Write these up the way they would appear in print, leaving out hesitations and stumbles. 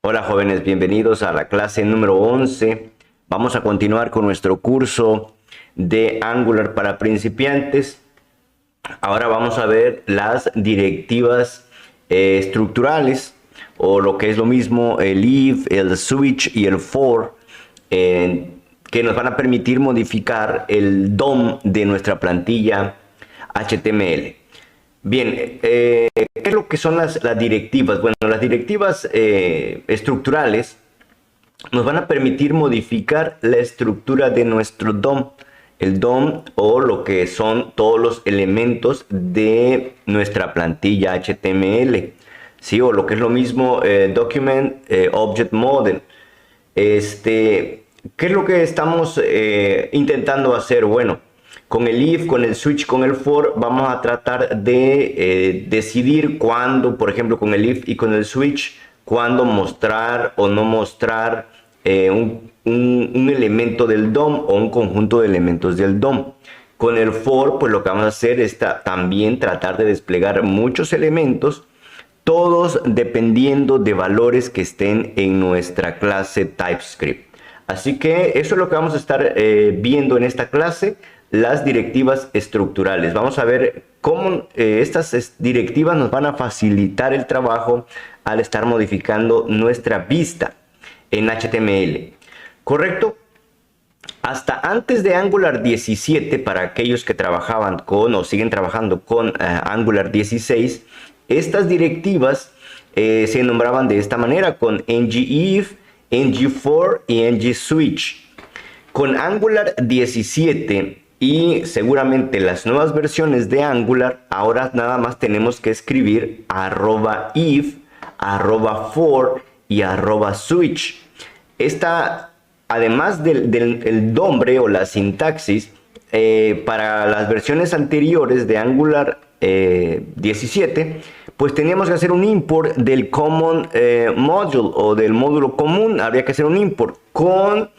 Hola jóvenes, bienvenidos a la clase número 11. Vamos a continuar con nuestro curso de Angular para principiantes. Ahora vamos a ver las directivas estructurales, o lo que es lo mismo el if, el switch y el for, que nos van a permitir modificar el DOM de nuestra plantilla HTML. Bien, ¿qué es lo que son las directivas? Bueno, las directivas estructurales nos van a permitir modificar la estructura de nuestro DOM. El DOM, o lo que son todos los elementos de nuestra plantilla HTML, ¿sí? O lo que es lo mismo Document Object Model. ¿Qué es lo que estamos intentando hacer? Bueno, con el if, con el switch, con el for, vamos a tratar de decidir cuándo, por ejemplo, con el if y con el switch, cuándo mostrar o no mostrar un elemento del DOM o un conjunto de elementos del DOM. Con el for, pues lo que vamos a hacer es también tratar de desplegar muchos elementos, todos dependiendo de valores que estén en nuestra clase TypeScript. Así que eso es lo que vamos a estar viendo en esta clase, las directivas estructurales. Vamos a ver cómo estas directivas nos van a facilitar el trabajo al estar modificando nuestra vista en HTML. ¿Correcto? Hasta antes de Angular 17, para aquellos que trabajaban con o siguen trabajando con Angular 16, estas directivas se nombraban de esta manera, con ngIf, ngFor y ngSwitch. Con Angular 17 y seguramente las nuevas versiones de Angular, ahora nada más tenemos que escribir @if, @for y @switch. Además del nombre o la sintaxis, para las versiones anteriores de Angular 17, pues teníamos que hacer un import del common module o del módulo común. Habría que hacer un import. Con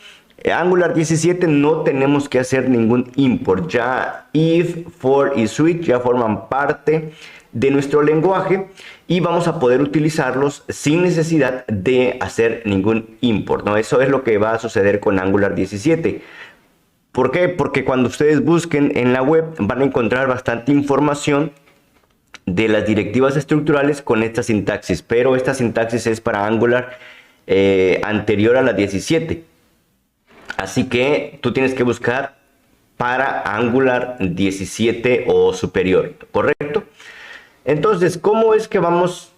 Angular 17 no tenemos que hacer ningún import. Ya if, for y switch ya forman parte de nuestro lenguaje y vamos a poder utilizarlos sin necesidad de hacer ningún import, ¿no? Eso es lo que va a suceder con Angular 17. ¿Por qué? Porque cuando ustedes busquen en la web van a encontrar bastante información de las directivas estructurales con esta sintaxis, pero esta sintaxis es para Angular anterior a la 17. Así que tú tienes que buscar para Angular 17 o superior, ¿correcto? Entonces, ¿cómo es que vamos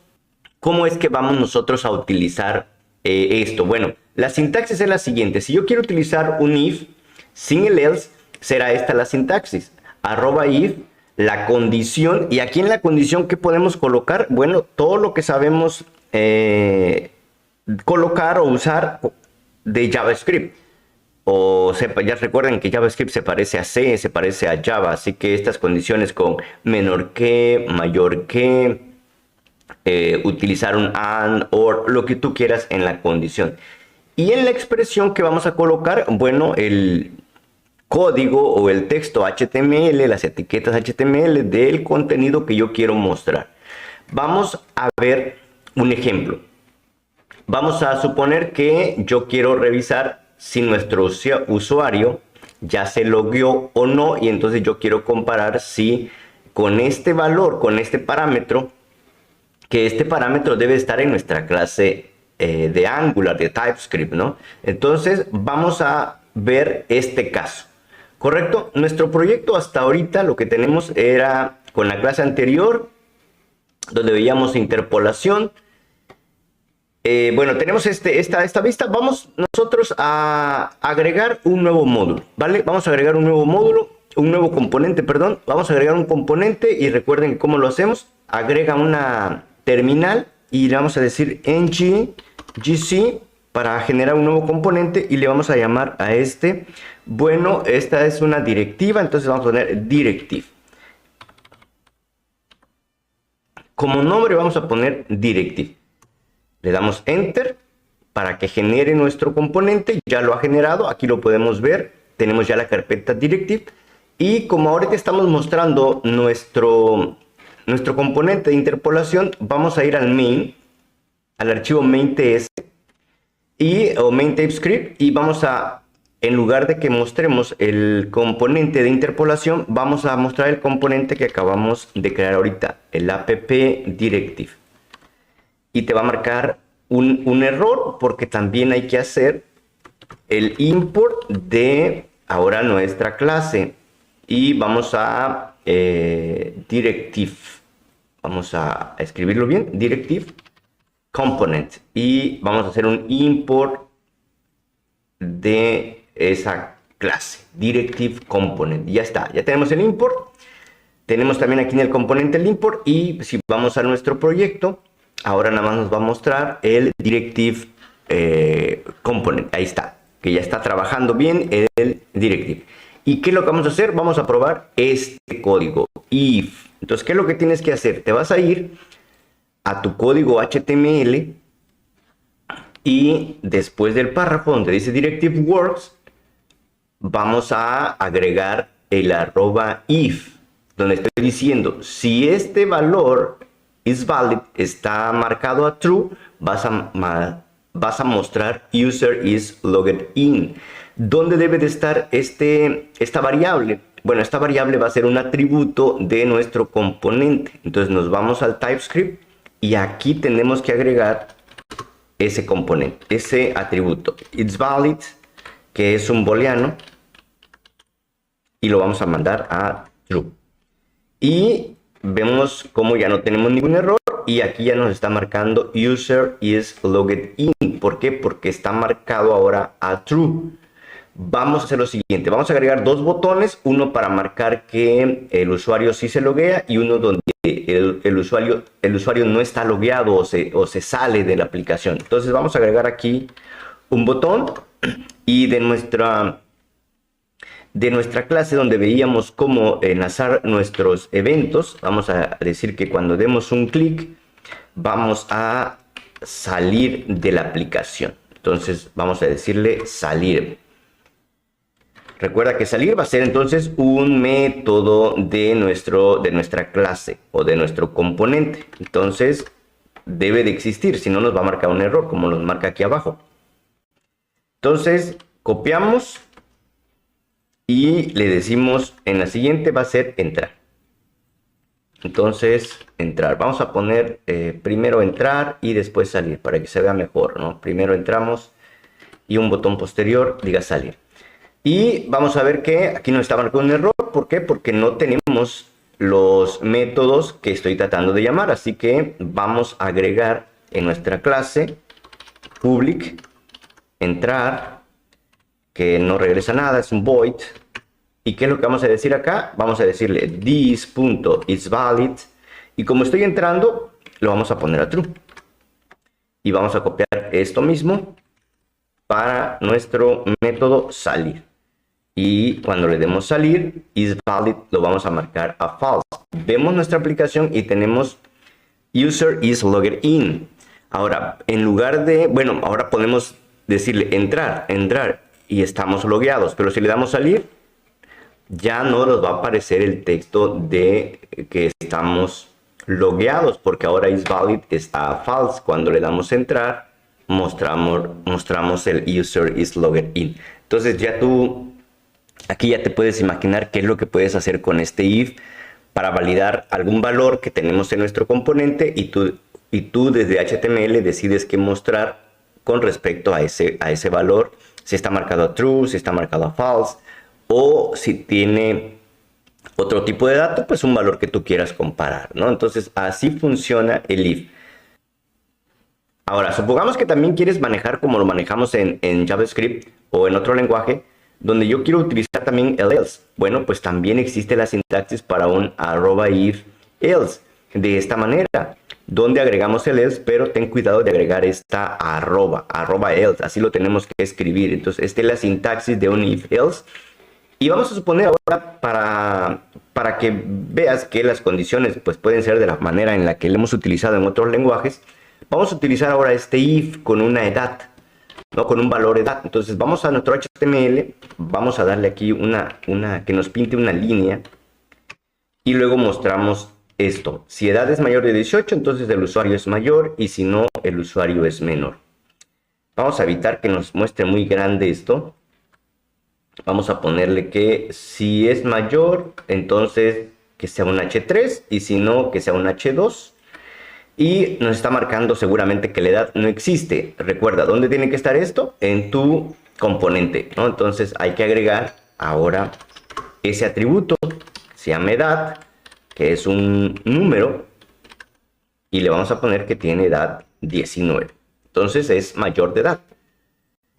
nosotros a utilizar esto? Bueno, la sintaxis es la siguiente. Si yo quiero utilizar un if sin el else, será esta la sintaxis. @if, la condición. Y aquí en la condición, ¿qué podemos colocar? Bueno, todo lo que sabemos colocar o usar de JavaScript. O ya recuerden que JavaScript se parece a C, se parece a Java, así que estas condiciones con menor que, mayor que, utilizar un and, or, lo que tú quieras en la condición. Y en la expresión que vamos a colocar, bueno, el código o el texto HTML, las etiquetas HTML del contenido que yo quiero mostrar. Vamos a ver un ejemplo. Vamos a suponer que yo quiero revisar si nuestro usuario ya se logueó o no, y entonces yo quiero comparar si con este valor, con este parámetro, que este parámetro debe estar en nuestra clase de Angular, de TypeScript, ¿no? Entonces vamos a ver este caso, ¿correcto? Nuestro proyecto hasta ahorita lo que tenemos era con la clase anterior, donde veíamos interpolación. Bueno, tenemos esta vista. Vamos nosotros a agregar un nuevo módulo, ¿vale? Vamos a agregar un nuevo módulo, un nuevo componente, perdón. Vamos a agregar un componente y recuerden cómo lo hacemos. Agrega una terminal y le vamos a decir ngC para generar un nuevo componente y le vamos a llamar a bueno, esta es una directiva, entonces vamos a poner directive. Como nombre vamos a poner directive. Le damos Enter para que genere nuestro componente. Ya lo ha generado. Aquí lo podemos ver. Tenemos ya la carpeta Directive. Y como ahorita estamos mostrando nuestro componente de interpolación, vamos a ir al main, al archivo main.ts o main TypeScript, y vamos a, en lugar de que mostremos el componente de interpolación, vamos a mostrar el componente que acabamos de crear ahorita, el app directive. Y te va a marcar un error porque también hay que hacer el import de ahora nuestra clase. Y vamos a directive. Vamos a escribirlo bien, directive component. Y vamos a hacer un import de esa clase, directive component. Ya está, ya tenemos el import. Tenemos también aquí en el componente el import, y si vamos a nuestro proyecto, ahora nada más nos va a mostrar el directive component. Ahí está, que ya está trabajando bien el directive. ¿Y qué es lo que vamos a hacer? Vamos a probar este código, if. Entonces, ¿qué es lo que tienes que hacer? Te vas a ir a tu código HTML y después del párrafo donde dice directive works, vamos a agregar el @if, donde estoy diciendo, si este valor is valid, está marcado a true, vas a mostrar user is logged in. ¿Dónde debe de estar esta variable? Bueno, esta variable va a ser un atributo de nuestro componente. Entonces nos vamos al TypeScript y aquí tenemos que agregar ese componente, ese atributo. It's valid, que es un booleano, y lo vamos a mandar a true. Y vemos como ya no tenemos ningún error, y aquí ya nos está marcando user is logged in. ¿Por qué? Porque está marcado ahora a true. Vamos a hacer lo siguiente, vamos a agregar dos botones, uno para marcar que el usuario sí se loguea y uno donde el usuario no está logueado o se sale de la aplicación. Entonces vamos a agregar aquí un botón, y de nuestra clase donde veíamos cómo enlazar nuestros eventos, vamos a decir que cuando demos un clic vamos a salir de la aplicación. Entonces vamos a decirle salir. Recuerda que salir va a ser entonces un método de nuestra clase o de nuestro componente. Entonces debe de existir, si no nos va a marcar un error como nos marca aquí abajo. Entonces copiamos y le decimos, en la siguiente va a ser entrar. Entonces entrar, vamos a poner primero entrar y después salir para que se vea mejor, ¿no? Primero entramos y un botón posterior diga salir. Y vamos a ver que aquí nos está marcando un error. ¿Por qué? Porque no tenemos los métodos que estoy tratando de llamar. Así que vamos a agregar en nuestra clase public entrar, que no regresa nada, es un void. ¿Y qué es lo que vamos a decir acá? Vamos a decirle this.isValid, y como estoy entrando, lo vamos a poner a true. Y vamos a copiar esto mismo para nuestro método salir. Y cuando le demos salir, isValid lo vamos a marcar a false. Vemos nuestra aplicación y tenemos user is logged in. Ahora, en lugar de, bueno, ahora podemos decirle entrar, y estamos logueados. Pero si le damos salir, ya no nos va a aparecer el texto de que estamos logueados, porque ahora isValid está a false. Cuando le damos entrar, mostramos el user is logged in. Entonces ya tú aquí ya te puedes imaginar qué es lo que puedes hacer con este if para validar algún valor que tenemos en nuestro componente, y tú desde HTML decides qué mostrar con respecto a ese valor, si está marcado a true, si está marcado a false, o si tiene otro tipo de dato, pues un valor que tú quieras comparar, ¿no? Entonces así funciona el if. Ahora, supongamos que también quieres manejar como lo manejamos en JavaScript o en otro lenguaje, donde yo quiero utilizar también el else. Bueno, pues también existe la sintaxis para un @if else. De esta manera, donde agregamos el else, pero ten cuidado de agregar esta arroba else. Así lo tenemos que escribir. Entonces, esta es la sintaxis de un if else. Y vamos a suponer ahora, para que veas que las condiciones pues pueden ser de la manera en la que lo hemos utilizado en otros lenguajes, vamos a utilizar ahora este if con una edad, ¿no? Con un valor edad. Entonces vamos a nuestro HTML, vamos a darle aquí que nos pinte una línea, y luego mostramos esto. Si edad es mayor de 18, entonces el usuario es mayor, y si no, el usuario es menor. Vamos a evitar que nos muestre muy grande esto. Vamos a ponerle que si es mayor, entonces que sea un H3 y si no, que sea un H2. Y nos está marcando seguramente que la edad no existe. Recuerda, ¿dónde tiene que estar esto? En tu componente, ¿no? Entonces hay que agregar ahora ese atributo, se llama edad, que es un número, y le vamos a poner que tiene edad 19. Entonces es mayor de edad.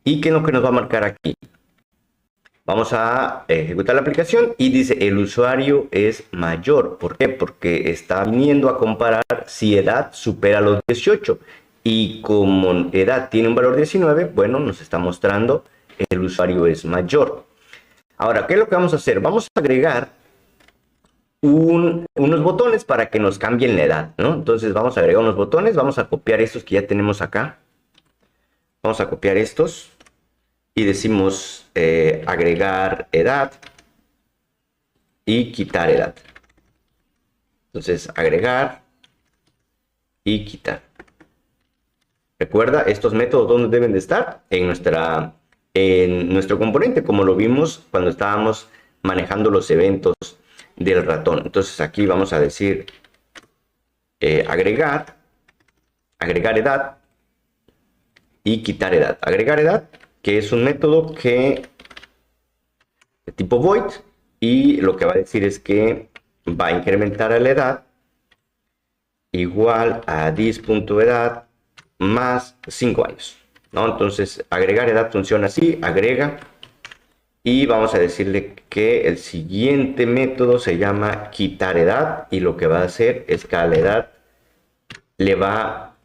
¿Y qué es lo que nos va a marcar aquí? Vamos a ejecutar la aplicación y dice el usuario es mayor. ¿Por qué? Porque está viniendo a comparar si edad supera los 18. Y como edad tiene un valor 19, bueno, nos está mostrando el usuario es mayor. Ahora, ¿qué es lo que vamos a hacer? Vamos a agregar unos botones para que nos cambien la edad, ¿no? Entonces vamos a agregar unos botones, vamos a copiar estos que ya tenemos acá. Vamos a copiar estos. Y decimos agregar edad y quitar edad. Entonces, agregar y quitar. Recuerda, estos métodos, ¿dónde deben de estar? En nuestro componente, como lo vimos cuando estábamos manejando los eventos del ratón. Entonces, aquí vamos a decir agregar edad y quitar edad. Agregar edad, que es un método de tipo void, y lo que va a decir es que va a incrementar a la edad igual a this.edad más 5 años, ¿no? Entonces agregar edad funciona así, agrega, y vamos a decirle que el siguiente método se llama quitar edad, y lo que va a hacer es que a la edad le va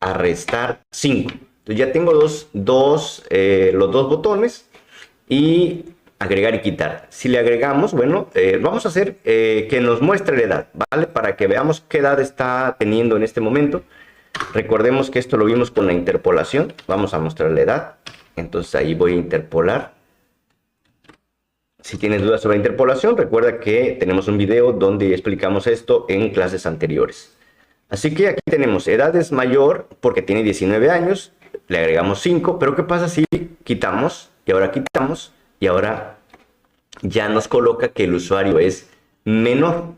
a restar 5. Entonces ya tengo los dos botones y agregar y quitar. Si le agregamos, bueno, vamos a hacer que nos muestre la edad, ¿vale? Para que veamos qué edad está teniendo en este momento. Recordemos que esto lo vimos con la interpolación. Vamos a mostrar la edad. Entonces ahí voy a interpolar. Si tienes dudas sobre interpolación, recuerda que tenemos un video donde explicamos esto en clases anteriores. Así que aquí tenemos edad es mayor porque tiene 19 años. Le agregamos 5, pero ¿qué pasa si quitamos y ahora quitamos y ahora ya nos coloca que el usuario es menor?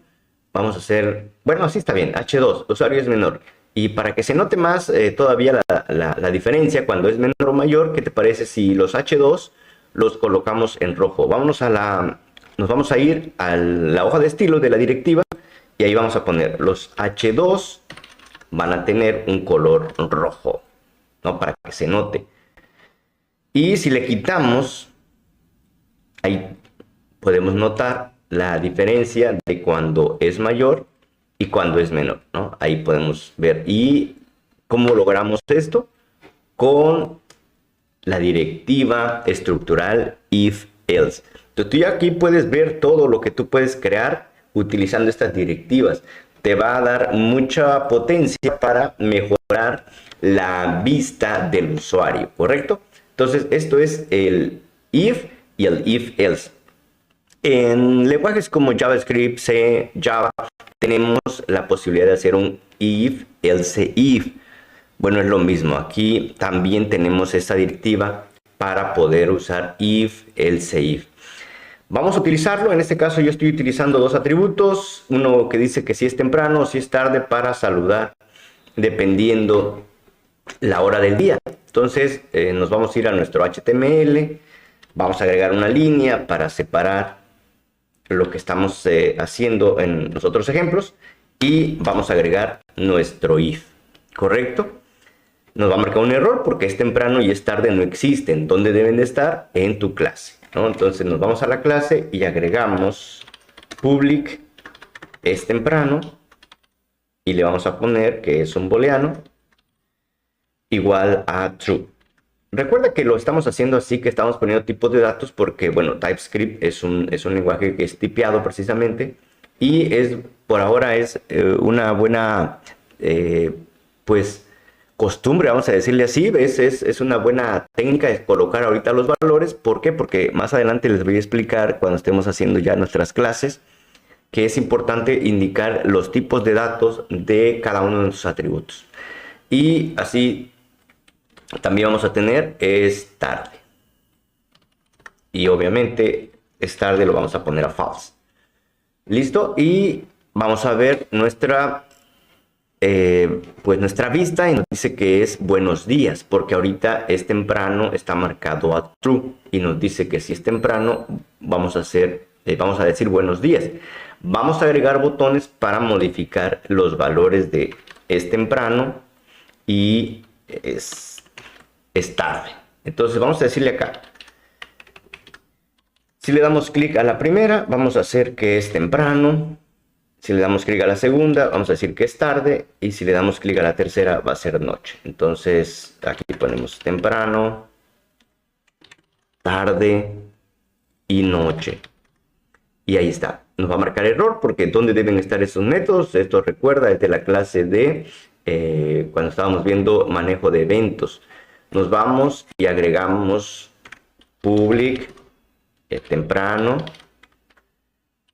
Vamos a hacer, bueno, así está bien, H2, usuario es menor. Y para que se note más todavía la diferencia cuando es menor o mayor, ¿qué te parece si los H2 los colocamos en rojo? Nos vamos a ir a la hoja de estilo de la directiva y ahí vamos a poner los H2 van a tener un color rojo, ¿no? Para que se note. Y si le quitamos, ahí podemos notar la diferencia de cuando es mayor y cuando es menor, ¿no? Ahí podemos ver. ¿Y cómo logramos esto? Con la directiva estructural if-else. Entonces tú ya aquí puedes ver todo lo que tú puedes crear utilizando estas directivas. Te va a dar mucha potencia para mejorar la vista del usuario, ¿correcto? Entonces esto es el if y el if-else. En lenguajes como JavaScript, C, Java, tenemos la posibilidad de hacer un if, else, if. Bueno, es lo mismo. Aquí también tenemos esta directiva para poder usar if, else, if. Vamos a utilizarlo. En este caso yo estoy utilizando dos atributos. Uno que dice que si es temprano o si es tarde para saludar, dependiendo la hora del día. Entonces nos vamos a ir a nuestro HTML. Vamos a agregar una línea para separar lo que estamos haciendo en los otros ejemplos. Y vamos a agregar nuestro if. ¿Correcto? Nos va a marcar un error porque es temprano y es tarde no existen. ¿Dónde deben de estar? En tu clase, ¿no? Entonces nos vamos a la clase y agregamos public es temprano y le vamos a poner que es un booleano igual a true. Recuerda que lo estamos haciendo así, que estamos poniendo tipos de datos porque, bueno, TypeScript es un lenguaje que es tipeado precisamente y por ahora es una buena pues costumbre, vamos a decirle así. Es una buena técnica de colocar ahorita los valores. ¿Por qué? Porque más adelante les voy a explicar cuando estemos haciendo ya nuestras clases que es importante indicar los tipos de datos de cada uno de sus atributos. Y así también vamos a tener es tarde. Y obviamente es tarde lo vamos a poner a false. Listo. Y vamos a ver nuestra pues nuestra vista, y nos dice que es buenos días, porque ahorita es temprano, está marcado a true, y nos dice que si es temprano vamos a decir buenos días. Vamos a agregar botones para modificar los valores de es temprano y es tarde. Entonces vamos a decirle acá, si le damos clic a la primera, vamos a hacer que es temprano. Si le damos clic a la segunda, vamos a decir que es tarde. Y si le damos clic a la tercera, va a ser noche. Entonces, aquí ponemos temprano, tarde y noche. Y ahí está. Nos va a marcar error porque ¿dónde deben estar esos métodos? Esto recuerda, es de la clase de cuando estábamos viendo manejo de eventos. Nos vamos y agregamos public temprano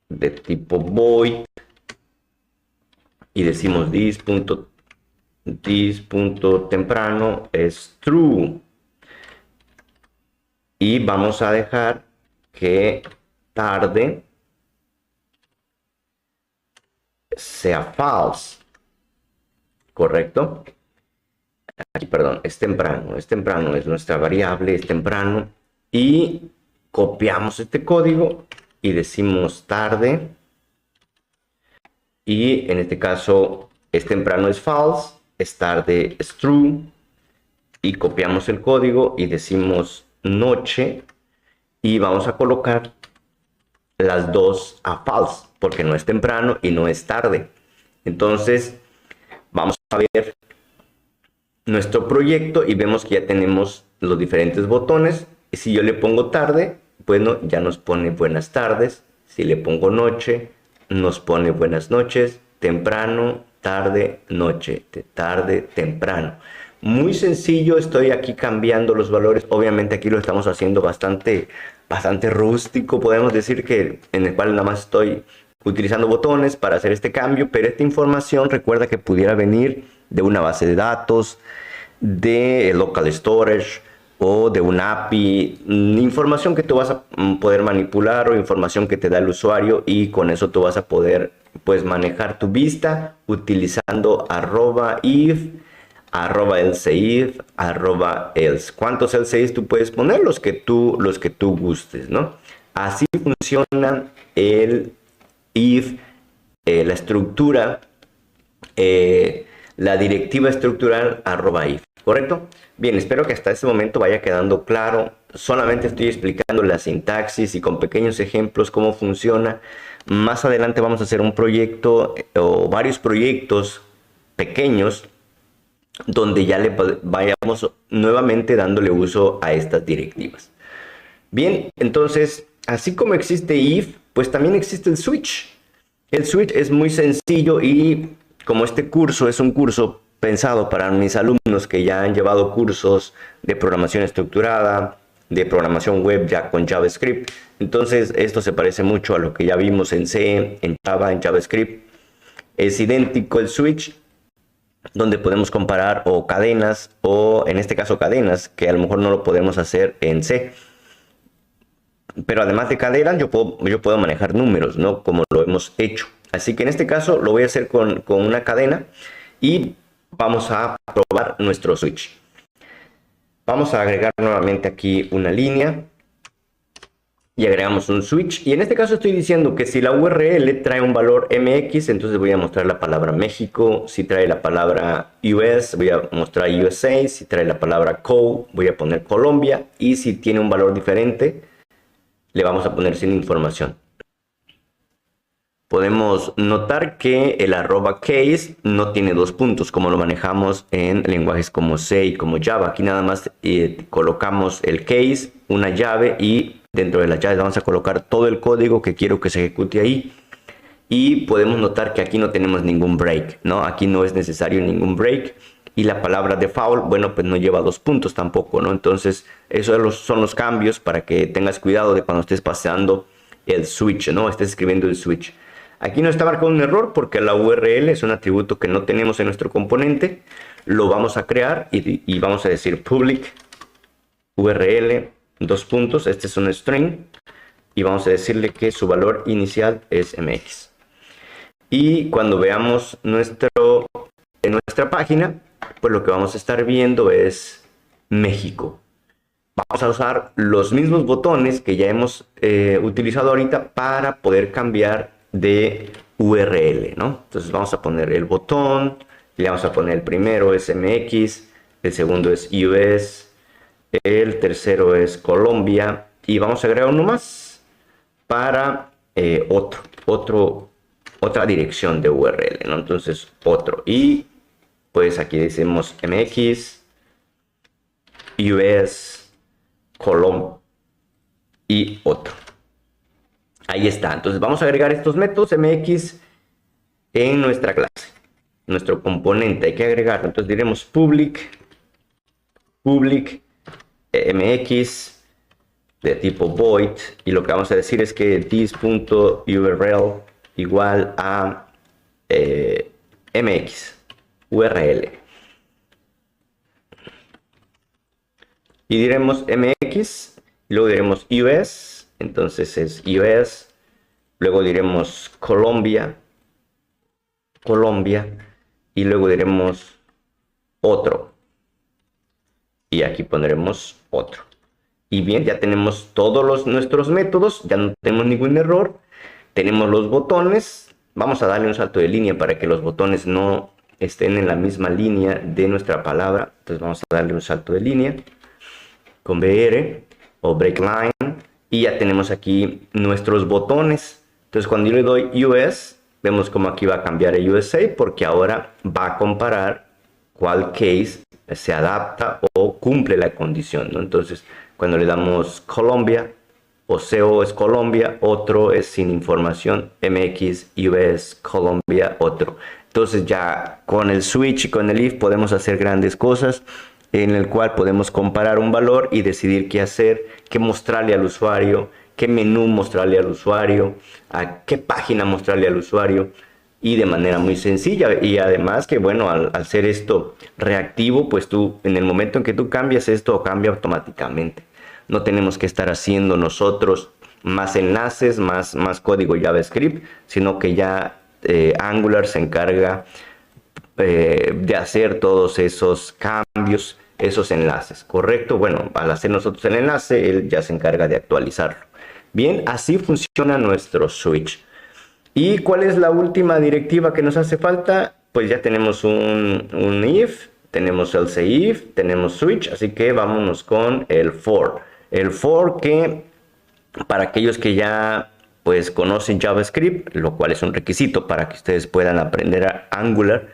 de tipo void. Y decimos this.temprano es true. Y vamos a dejar que tarde sea false. ¿Correcto? Aquí, perdón, es temprano. Es temprano, es nuestra variable, es temprano. Y copiamos este código y decimos tarde. Y en este caso es temprano es false, es tarde es true. Y copiamos el código y decimos noche. Y vamos a colocar las dos a false, porque no es temprano y no es tarde. Entonces vamos a ver nuestro proyecto y vemos que ya tenemos los diferentes botones. Y si yo le pongo tarde, bueno, ya nos pone buenas tardes. Si le pongo noche, nos pone buenas noches. Temprano, tarde, noche, tarde, temprano. Muy sencillo, estoy aquí cambiando los valores. Obviamente aquí lo estamos haciendo bastante rústico, podemos decir, que en el cual nada más estoy utilizando botones para hacer este cambio, pero esta información recuerda que pudiera venir de una base de datos, de local storage o de una API, información que tú vas a poder manipular o información que te da el usuario, y con eso tú vas a poder pues manejar tu vista utilizando @if, @elseif, @else. ¿Cuántos else tú puedes poner? Los que tú gustes, ¿no? Así funciona el if, la estructura, la directiva estructural @if, ¿correcto? Bien, espero que hasta este momento vaya quedando claro. Solamente estoy explicando la sintaxis y con pequeños ejemplos cómo funciona. Más adelante vamos a hacer un proyecto o varios proyectos pequeños donde ya le vayamos nuevamente dándole uso a estas directivas. Bien, entonces, así como existe if, pues también existe el switch. El switch es muy sencillo, y como este curso es un curso pensado para mis alumnos que ya han llevado cursos de programación estructurada, de programación web ya con JavaScript, entonces esto se parece mucho a lo que ya vimos en C, en Java, en JavaScript. Es idéntico el switch, donde podemos comparar o cadenas, o en este caso cadenas, que a lo mejor no lo podemos hacer en C. Pero además de cadenas, yo puedo manejar números, ¿no? Como lo hemos hecho. Así que en este caso lo voy a hacer con una cadena, y vamos a probar nuestro switch. Vamos a agregar nuevamente aquí una línea y agregamos un switch. Y en este caso estoy diciendo que si la URL trae un valor MX, entonces voy a mostrar la palabra México. Si trae la palabra US, voy a mostrar USA. Si trae la palabra CO, voy a poner Colombia. Y si tiene un valor diferente, le vamos a poner sin información. Podemos notar que el @case no tiene dos puntos, como lo manejamos en lenguajes como C y como Java. Aquí nada más colocamos el case, una llave, y dentro de las llaves vamos a colocar todo el código que quiero que se ejecute ahí. Y podemos notar que aquí no tenemos ningún break, ¿no? Aquí no es necesario ningún break. Y la palabra default, bueno, pues no lleva dos puntos tampoco, ¿no? Entonces, esos son los cambios para que tengas cuidado de cuando estés pasando el switch, ¿no? Estés escribiendo el switch. Aquí nos está marcando un error porque la URL es un atributo que no tenemos en nuestro componente. Lo vamos a crear y vamos a decir public URL, dos puntos, este es un string, y vamos a decirle que su valor inicial es MX. Y cuando veamos en nuestra página, pues lo que vamos a estar viendo es México. Vamos a usar los mismos botones que ya hemos utilizado ahorita para poder cambiar de URL, ¿no? Entonces vamos a poner el botón, le vamos a poner el primero es MX, el segundo es US, el tercero es Colombia y vamos a agregar uno más para otra dirección de URL, ¿no? Entonces otro, y pues aquí decimos MX, US, Colombia y otro. Ahí está. Entonces vamos a agregar estos métodos MX en nuestra clase, nuestro componente. Hay que agregarlo. Entonces diremos public MX de tipo void, y lo que vamos a decir es que this.url igual a MX URL. Y diremos MX, y luego diremos US, entonces es US, luego diremos Colombia, y luego diremos otro. Y aquí pondremos otro. Y bien, ya tenemos todos nuestros métodos, ya no tenemos ningún error. Tenemos los botones, vamos a darle un salto de línea para que los botones no estén en la misma línea de nuestra palabra. Entonces vamos a darle un salto de línea con BR o break line, y ya tenemos aquí nuestros botones. Entonces cuando yo le doy US, vemos como aquí va a cambiar a USA, porque ahora va a comparar cuál case se adapta o cumple la condición, ¿no? Entonces cuando le damos Colombia, o CO es Colombia, otro es sin información, MX, US, Colombia, otro. Entonces ya con el switch y con el if podemos hacer grandes cosas, en el cual podemos comparar un valor y decidir qué hacer, qué mostrarle al usuario, qué menú mostrarle al usuario, a qué página mostrarle al usuario, y de manera muy sencilla. Y además que bueno, al ser esto reactivo, pues tú en el momento en que tú cambias esto, cambia automáticamente. No tenemos que estar haciendo nosotros más enlaces, más código JavaScript, sino que ya Angular se encarga de hacer todos esos cambios, esos enlaces, ¿correcto? Bueno, al hacer nosotros el enlace, él ya se encarga de actualizarlo. Bien, así funciona nuestro switch. ¿Y cuál es la última directiva que nos hace falta? Pues ya tenemos un if, tenemos else if, tenemos switch, así que vámonos con el for. El for, que para aquellos que ya pues conocen JavaScript, lo cual es un requisito para que ustedes puedan aprender a Angular,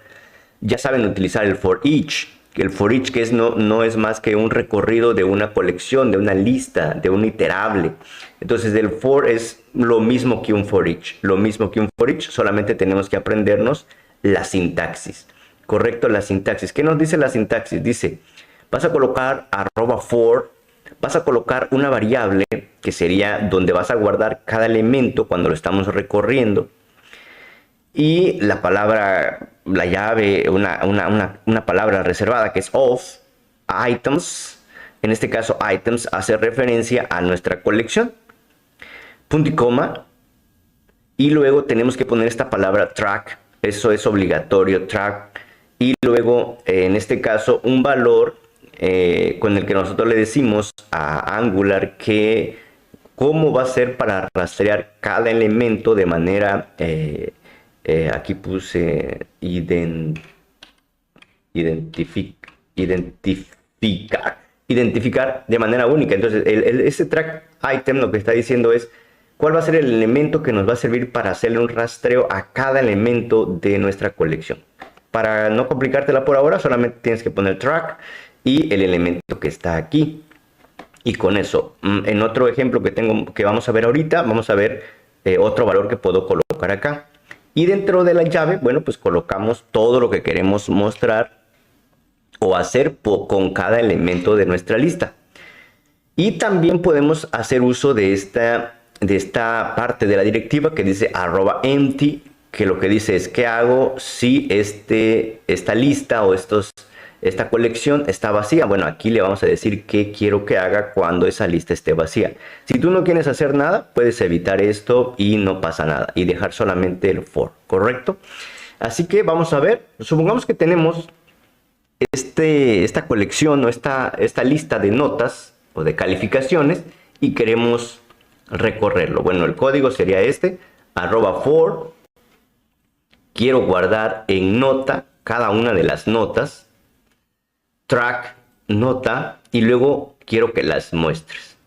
ya saben utilizar el for each. El for each que no es más que un recorrido de una colección, de una lista, de un iterable. Entonces el for es lo mismo que un for each. Solamente tenemos que aprendernos la sintaxis. Correcto, la sintaxis. ¿Qué nos dice la sintaxis? Dice, vas a colocar @for, vas a colocar una variable que sería donde vas a guardar cada elemento cuando lo estamos recorriendo. Y la palabra, la llave, una palabra reservada que es of items. En este caso items hace referencia a nuestra colección. Punto y coma. Y luego tenemos que poner esta palabra track. Eso es obligatorio, track. Y luego en este caso un valor con el que nosotros le decimos a Angular que cómo va a ser para rastrear cada elemento de manera... aquí puse identificar de manera única. Entonces este track item lo que está diciendo es cuál va a ser el elemento que nos va a servir para hacerle un rastreo a cada elemento de nuestra colección. Para no complicártela por ahora, solamente tienes que poner track y el elemento que está aquí. Y con eso, en otro ejemplo que vamos a ver ahorita, vamos a ver otro valor que puedo colocar acá. Y dentro de la llave, bueno, pues colocamos todo lo que queremos mostrar o hacer con cada elemento de nuestra lista. Y también podemos hacer uso de esta esta parte de la directiva que dice @empty, que lo que dice es qué hago si esta lista o esta colección está vacía. Bueno, aquí le vamos a decir qué quiero que haga cuando esa lista esté vacía. Si tú no quieres hacer nada, puedes evitar esto y no pasa nada y dejar solamente el for, ¿correcto? Así que vamos a ver, supongamos que tenemos esta colección o esta lista de notas o de calificaciones y queremos recorrerlo. Bueno, el código sería @for. Quiero guardar en nota cada una de las notas, track, nota, y luego quiero que las muestres.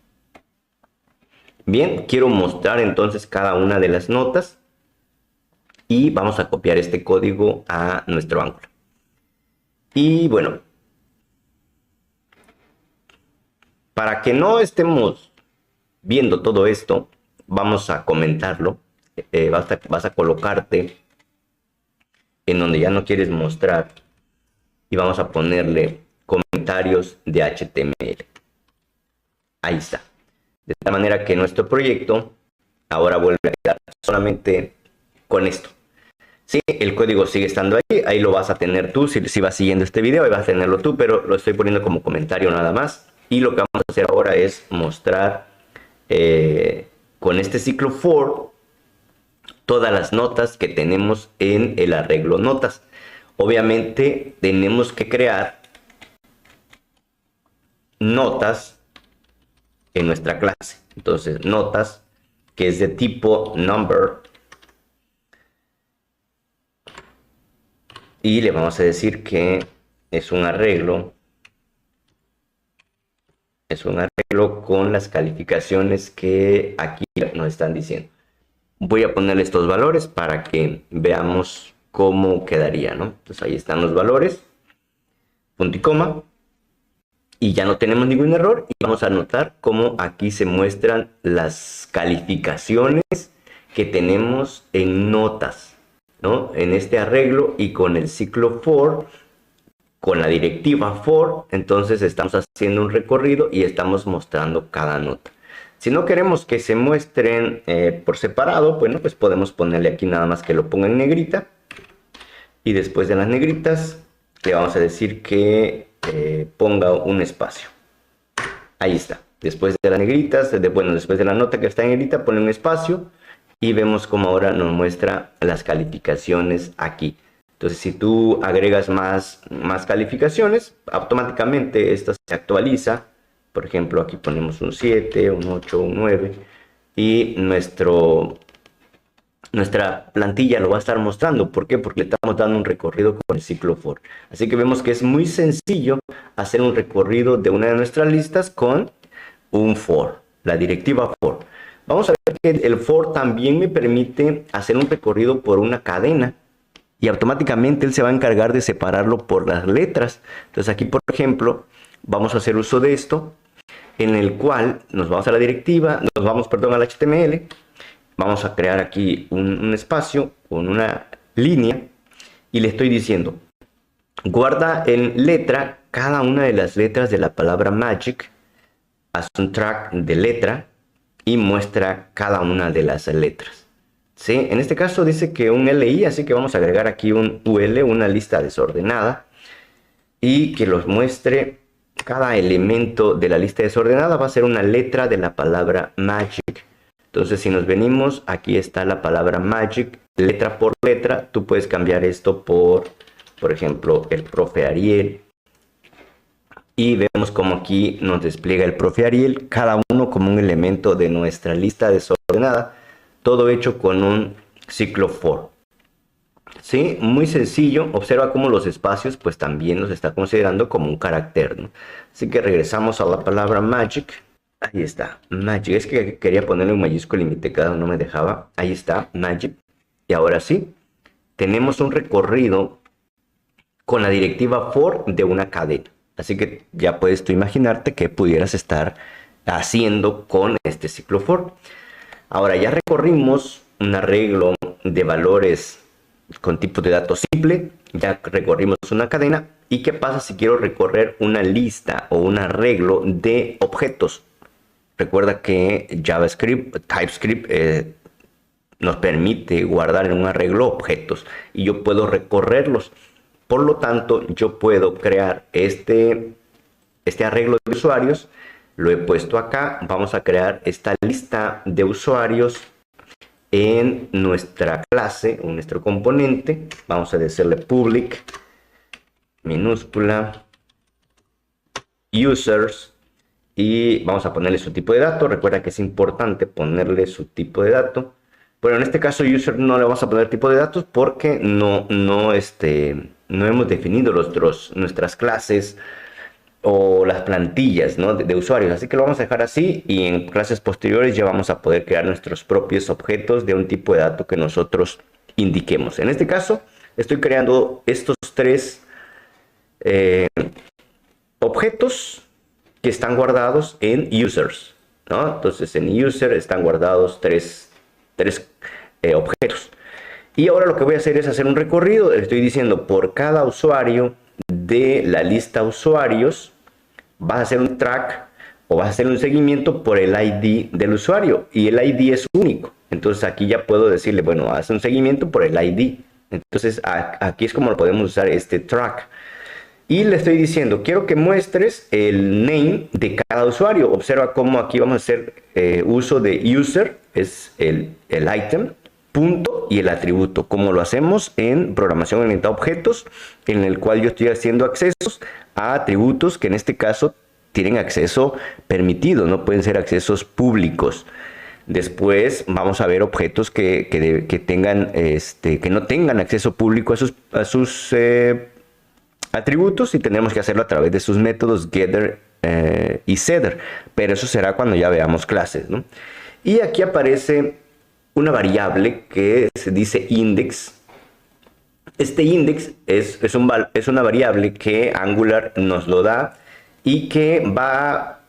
Bien, quiero mostrar entonces cada una de las notas y vamos a copiar este código a nuestro Angular. Y bueno, para que no estemos viendo todo esto, vamos a comentarlo. Vas a colocarte en donde ya no quieres mostrar y vamos a ponerle comentarios de HTML. Ahí está. De tal manera que nuestro proyecto ahora vuelve a quedar solamente con esto. Sí, el código sigue estando ahí lo vas a tener tú, si vas siguiendo este video, ahí vas a tenerlo tú, pero lo estoy poniendo como comentario nada más. Y lo que vamos a hacer ahora es mostrar con este ciclo for todas las notas que tenemos en el arreglo notas. Obviamente tenemos que crear notas en nuestra clase. Entonces, notas, que es de tipo number, y le vamos a decir que es un arreglo con las calificaciones que aquí nos están diciendo. Voy a ponerle estos valores para que veamos cómo quedaría, ¿no? Entonces ahí están los valores, punto y coma, y ya no tenemos ningún error. Y vamos a notar cómo aquí se muestran las calificaciones que tenemos en notas, ¿no? En este arreglo y con el ciclo for, con la directiva for, entonces estamos haciendo un recorrido y estamos mostrando cada nota. Si no queremos que se muestren por separado, bueno, pues podemos ponerle aquí nada más que lo ponga en negrita. Y después de las negritas le vamos a decir que ponga un espacio. Ahí está. Después de las negritas, después de la nota que está en negrita, pone un espacio. Y vemos como ahora nos muestra las calificaciones aquí. Entonces, si tú agregas más calificaciones, automáticamente esta se actualiza. Por ejemplo, aquí ponemos un 7, un 8, un 9. Y nuestra plantilla lo va a estar mostrando. ¿Por qué? Porque le estamos dando un recorrido con el ciclo for. Así que vemos que es muy sencillo hacer un recorrido de una de nuestras listas con un for, la directiva for. Vamos a ver que el for también me permite hacer un recorrido por una cadena y automáticamente él se va a encargar de separarlo por las letras. Entonces aquí, por ejemplo, vamos a hacer uso de esto, en el cual nos vamos a la directiva, al HTML, vamos a crear aquí un espacio con una línea y le estoy diciendo, guarda en letra cada una de las letras de la palabra magic, haz un track de letra y muestra cada una de las letras. ¿Sí? En este caso dice que un LI, así que vamos a agregar aquí un UL, una lista desordenada, y que los muestre cada elemento de la lista desordenada va a ser una letra de la palabra magic. Entonces, si nos venimos, aquí está la palabra magic, letra por letra. Tú puedes cambiar esto por ejemplo, el profe Ariel. Y vemos como aquí nos despliega el profe Ariel, cada uno como un elemento de nuestra lista desordenada, todo hecho con un ciclo for. ¿Sí? Muy sencillo. Observa cómo los espacios pues también los está considerando como un carácter, ¿no? Así que regresamos a la palabra magic. Ahí está, magic. Es que quería ponerle un mayúsculo y mi teclado no me dejaba. Ahí está, magic. Y ahora sí, tenemos un recorrido con la directiva for de una cadena. Así que ya puedes tú imaginarte qué pudieras estar haciendo con este ciclo for. Ahora ya recorrimos un arreglo de valores con tipos de datos simple, ya recorrimos una cadena. ¿Y qué pasa si quiero recorrer una lista o un arreglo de objetos? Recuerda que TypeScript nos permite guardar en un arreglo objetos y yo puedo recorrerlos. Por lo tanto, yo puedo crear este arreglo de usuarios. Lo he puesto acá. Vamos a crear esta lista de usuarios en nuestra clase, en nuestro componente. Vamos a decirle public, minúscula, users, y vamos a ponerle su tipo de dato. Recuerda que es importante ponerle su tipo de dato. Pero en este caso user no le vamos a poner tipo de datos porque no hemos definido nuestras clases o las plantillas, ¿no? de usuarios. Así que lo vamos a dejar así y en clases posteriores ya vamos a poder crear nuestros propios objetos de un tipo de dato que nosotros indiquemos. En este caso estoy creando estos tres objetos que están guardados en users, ¿no? Entonces en user están guardados tres objetos. Y ahora lo que voy a hacer es hacer un recorrido. Le estoy diciendo por cada usuario de la lista usuarios, vas a hacer un track o vas a hacer un seguimiento por el ID del usuario y el ID es único. Entonces aquí ya puedo decirle, bueno, haz un seguimiento por el ID. Entonces aquí es como lo podemos usar este track. Y le estoy diciendo, quiero que muestres el name de cada usuario. Observa cómo aquí vamos a hacer uso de user, es el item, punto y el atributo, como lo hacemos en programación orientada a objetos, en el cual yo estoy haciendo accesos a atributos que en este caso tienen acceso permitido, no pueden ser accesos públicos. Después vamos a ver objetos que no tengan acceso público a sus atributos y tenemos que hacerlo a través de sus métodos getter y setter, pero eso será cuando ya veamos clases, ¿no? Y aquí aparece una variable que se dice index. Este index es una variable que Angular nos lo da y que va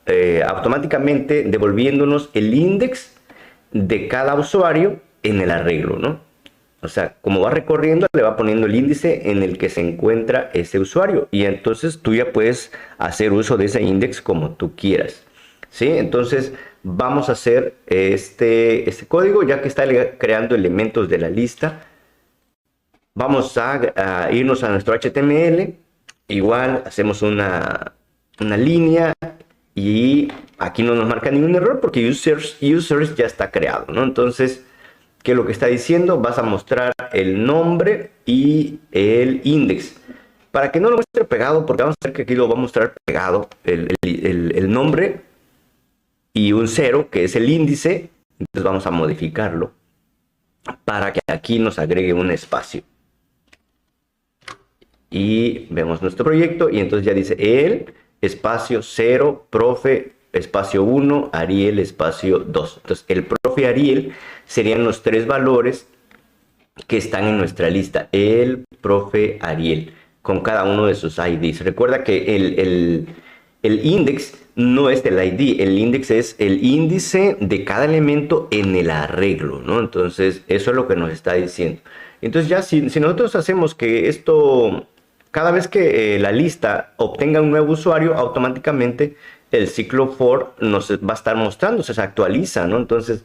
automáticamente devolviéndonos el index de cada usuario en el arreglo, ¿no? O sea, como va recorriendo, le va poniendo el índice en el que se encuentra ese usuario. Y entonces tú ya puedes hacer uso de ese index como tú quieras, ¿sí? Entonces vamos a hacer este código, ya que está creando elementos de la lista. Vamos a irnos a nuestro HTML. Igual hacemos una línea. Y aquí no nos marca ningún error porque users ya está creado, ¿no? Entonces, ¿qué es lo que está diciendo? Vas a mostrar el nombre y el index. Para que no lo muestre pegado, porque vamos a ver que aquí lo va a mostrar pegado, el nombre y un 0, que es el índice. Entonces vamos a modificarlo para que aquí nos agregue un espacio. Y vemos nuestro proyecto y entonces ya dice el espacio 0, profe, espacio 1, Ariel, espacio 2. Entonces, el profe Ariel serían los tres valores que están en nuestra lista. El profe Ariel, con cada uno de sus IDs. Recuerda que el index no es el ID, el index es el índice de cada elemento en el arreglo, ¿no? Entonces, eso es lo que nos está diciendo. Entonces, ya si nosotros hacemos que esto, cada vez que la lista obtenga un nuevo usuario, automáticamente el ciclo for nos va a estar mostrando, se actualiza, ¿no? Entonces,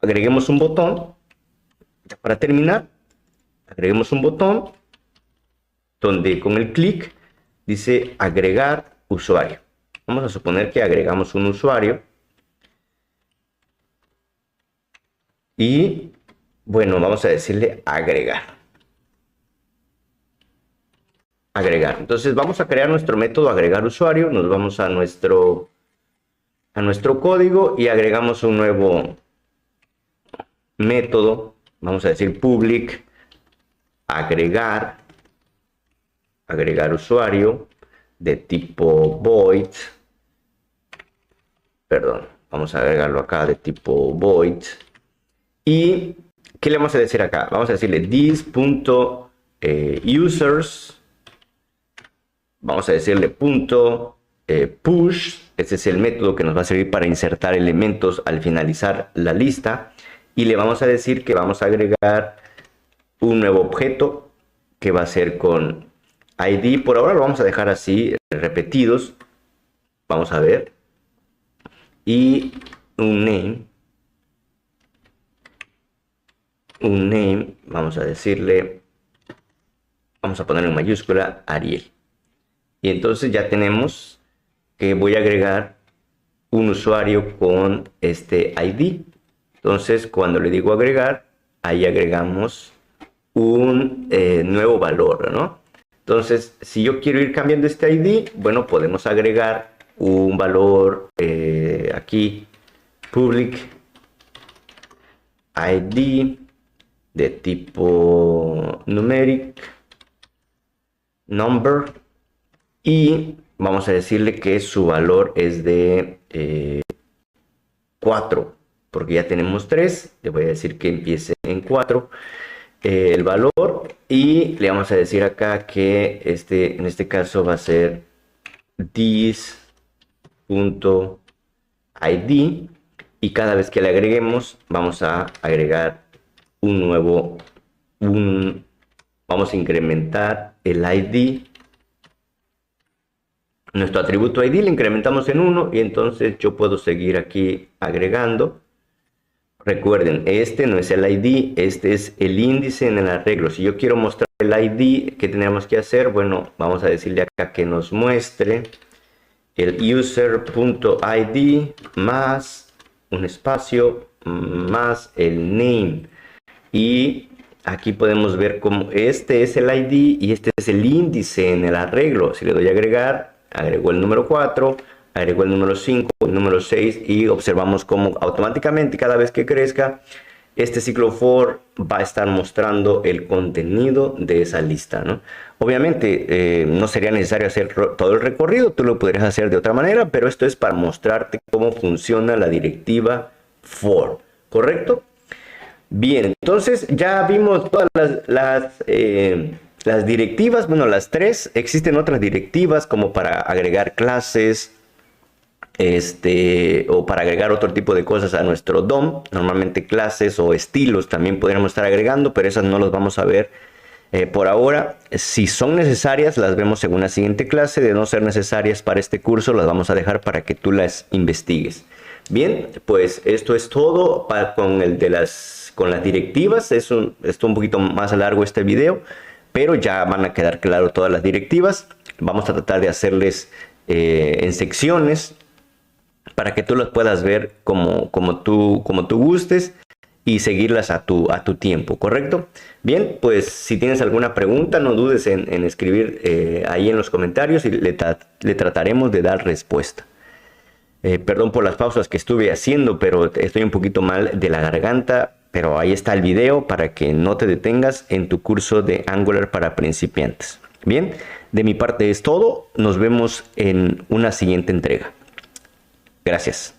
agreguemos un botón. Para terminar, agreguemos un botón donde con el clic dice agregar usuario. Vamos a suponer que agregamos un usuario. Y, bueno, vamos a decirle agregar. Agregar. Entonces vamos a crear nuestro método agregar usuario, nos vamos a nuestro código y agregamos un nuevo método, vamos a decir public agregar usuario de tipo void, perdón, vamos a agregarlo acá de tipo void. Y ¿qué le vamos a decir acá? Vamos a decirle this.users. Vamos a decirle push, este es el método que nos va a servir para insertar elementos al finalizar la lista. Y le vamos a decir que vamos a agregar un nuevo objeto que va a ser con ID. Por ahora lo vamos a dejar así, repetidos. Vamos a ver. y un name, vamos a decirle, vamos a poner en mayúscula Ariel. Y entonces ya tenemos que voy a agregar un usuario con este ID. Entonces cuando le digo agregar, ahí agregamos un nuevo valor, ¿no? Entonces si yo quiero ir cambiando este ID, bueno, podemos agregar un valor aquí, public ID de tipo numeric number, y vamos a decirle que su valor es de 4, porque ya tenemos 3. Le voy a decir que empiece en 4 el valor, y le vamos a decir acá que en este caso va a ser this.id, y cada vez que le agreguemos vamos a agregar un nuevo, vamos a incrementar el ID, nuestro atributo ID le incrementamos en 1, y entonces yo puedo seguir aquí agregando. Recuerden, este no es el ID, este es el índice en el arreglo. Si yo quiero mostrar el ID, ¿qué tenemos que hacer? Bueno, vamos a decirle acá que nos muestre el user.id más un espacio más el name, y aquí podemos ver cómo este es el ID y este es el índice en el arreglo. Si le doy a agregar, agregó el número 4, agregó el número 5, el número 6, y observamos cómo automáticamente cada vez que crezca este ciclo for va a estar mostrando el contenido de esa lista, ¿no? Obviamente no sería necesario hacer todo el recorrido, tú lo podrías hacer de otra manera, pero esto es para mostrarte cómo funciona la directiva for, ¿correcto? Bien, entonces ya vimos todas las directivas. Bueno, las 3. Existen otras directivas como para agregar clases, o para agregar otro tipo de cosas a nuestro DOM. Normalmente clases o estilos también podríamos estar agregando, pero esas no las vamos a ver por ahora. Si son necesarias, las vemos en una siguiente clase. De no ser necesarias para este curso, las vamos a dejar para que tú las investigues. Bien, pues esto es todo con las directivas. Esto un poquito más largo este video, pero ya van a quedar claro todas las directivas. Vamos a tratar de hacerles en secciones para que tú las puedas ver como tú gustes y seguirlas a tu tiempo, ¿correcto? Bien, pues si tienes alguna pregunta, no dudes en escribir ahí en los comentarios, y le trataremos de dar respuesta. Perdón por las pausas que estuve haciendo, pero estoy un poquito mal de la garganta, pero ahí está el video para que no te detengas en tu curso de Angular para principiantes. Bien, de mi parte es todo. Nos vemos en una siguiente entrega. Gracias.